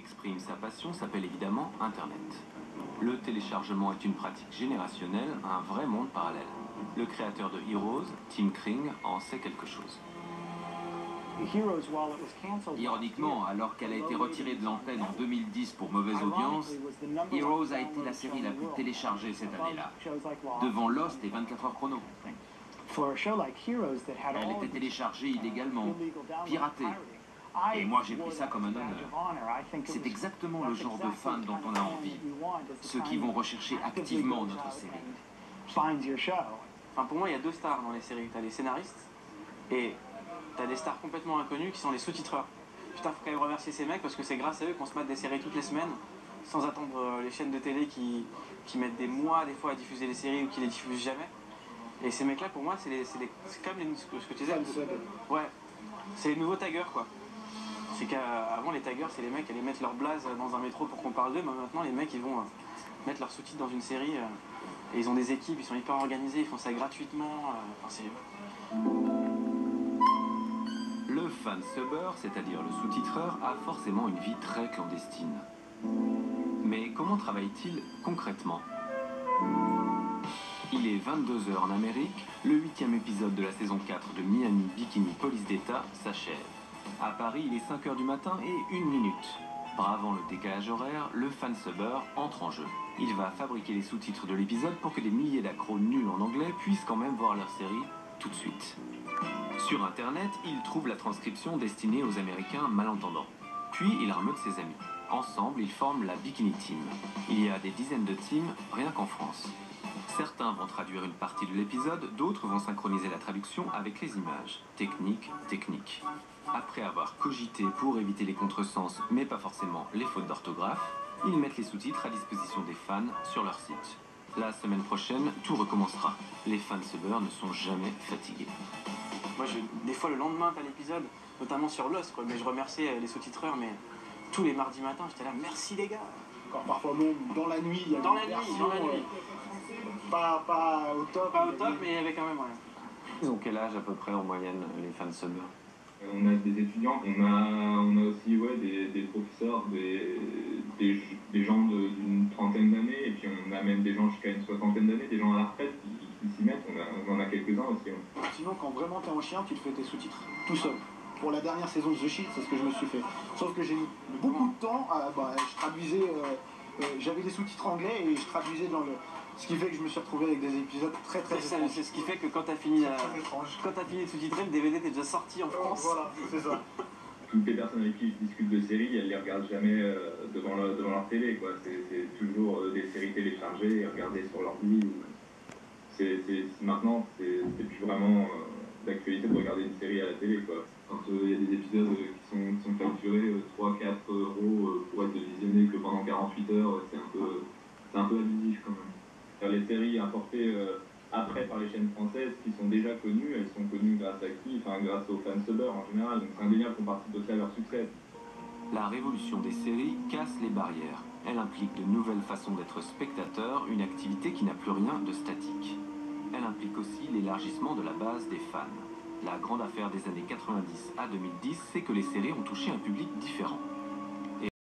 exprime sa passion s'appelle évidemment Internet. Le téléchargement est une pratique générationnelle, un vrai monde parallèle. Le créateur de Heroes, Tim Kring, en sait quelque chose. Ironiquement, alors qu'elle a été retirée de l'antenne en 2010 pour mauvaise audience, Heroes a été la série la plus téléchargée cette année-là, devant Lost et 24 heures chrono. Elle était téléchargée illégalement, piratée. Et moi j'ai pris ça comme un honneur. C'est exactement le genre de fans dont on a envie. Ceux qui vont rechercher activement notre série. Enfin, pour moi, il y a deux stars dans les séries. T'as les scénaristes et t'as des stars complètement inconnues qui sont les sous-titreurs. Putain, faut quand même remercier ces mecs parce que c'est grâce à eux qu'on se mate des séries toutes les semaines sans attendre les chaînes de télé qui mettent des mois des fois à diffuser les séries ou qui les diffusent jamais. Et ces mecs-là, pour moi, c'est comme ce que tu disais. Ouais, c'est les nouveaux taggers, quoi. C'est qu'avant, les taggers, c'est les mecs qui allaient mettre leur blaze dans un métro pour qu'on parle d'eux, mais maintenant, les mecs, ils vont mettre leurs sous-titres dans une série. Et ils ont des équipes, ils sont hyper organisés, ils font ça gratuitement. Le fan-subber, c'est-à-dire le sous-titreur, a forcément une vie très clandestine. Mais comment travaille-t-il concrètement ? Il est 22 h en Amérique, le 8e épisode de la saison 4 de Miami Bikini Police d'État s'achève. À Paris, il est 5 h du matin et 1 minute. Bravant le décalage horaire, le fan-subber entre en jeu. Il va fabriquer les sous-titres de l'épisode pour que des milliers d'accros nuls en anglais puissent quand même voir leur série tout de suite. Sur Internet, il trouve la transcription destinée aux Américains malentendants. Puis il remeute ses amis. Ensemble, ils forment la Bikini Team. Il y a des dizaines de teams rien qu'en France. Certains vont traduire une partie de l'épisode, d'autres vont synchroniser la traduction avec les images. Technique. Après avoir cogité pour éviter les contresens, mais pas forcément les fautes d'orthographe, ils mettent les sous-titres à disposition des fans sur leur site. La semaine prochaine, tout recommencera. Les fans-subbers ne sont jamais fatigués. Moi, des fois, le lendemain, t'as l'épisode, notamment sur Lost, quoi. Mais je remerciais les sous-titreurs, mais tous les mardis matins, j'étais là, merci les gars. Encore parfois même dans la nuit, il y a dans la nuit. Pas au top. Pas au top, mais il y avait quand même rien. Ils ont quel âge à peu près en moyenne, les fans-subbers ? On a des étudiants, on a aussi des professeurs, des gens d'une trentaine d'années, et puis on a même des gens jusqu'à une soixantaine d'années, des gens à la retraite qui s'y mettent, on en a quelques-uns aussi. Sinon, quand vraiment t'es en chien, tu te fais tes sous-titres tout seul. Pour la dernière saison de The Shield, c'est ce que je me suis fait. Sauf que j'ai mis beaucoup de temps, je traduisais, j'avais des sous-titres anglais et je traduisais dans le... Ce qui fait que je me suis retrouvé avec des épisodes très étranges. C'est ce qui fait que quand t'as fini de sous-titrer, le DVD était déjà sorti en France. Voilà, c'est ça. Toutes les personnes avec qui je discute de séries, elles les regardent jamais devant leur télé, quoi. C'est toujours des séries téléchargées et regardées sur l'ordi. Maintenant, c'est plus vraiment d'actualité de regarder une série à la télé, quoi. Quand il y a des épisodes qui sont facturés 3-4 € pour être visionnés que pendant 48 heures, c'est un peu abusif quand même. Les séries importées après par les chaînes françaises qui sont déjà connues, elles sont connues grâce à qui? Enfin, grâce aux fans-subbers en général, donc c'est indéniable qu'on participe aussi à leur succès. La révolution des séries casse les barrières. Elle implique de nouvelles façons d'être spectateur, une activité qui n'a plus rien de statique. Elle implique aussi l'élargissement de la base des fans. La grande affaire des années 90 à 2010, c'est que les séries ont touché un public différent.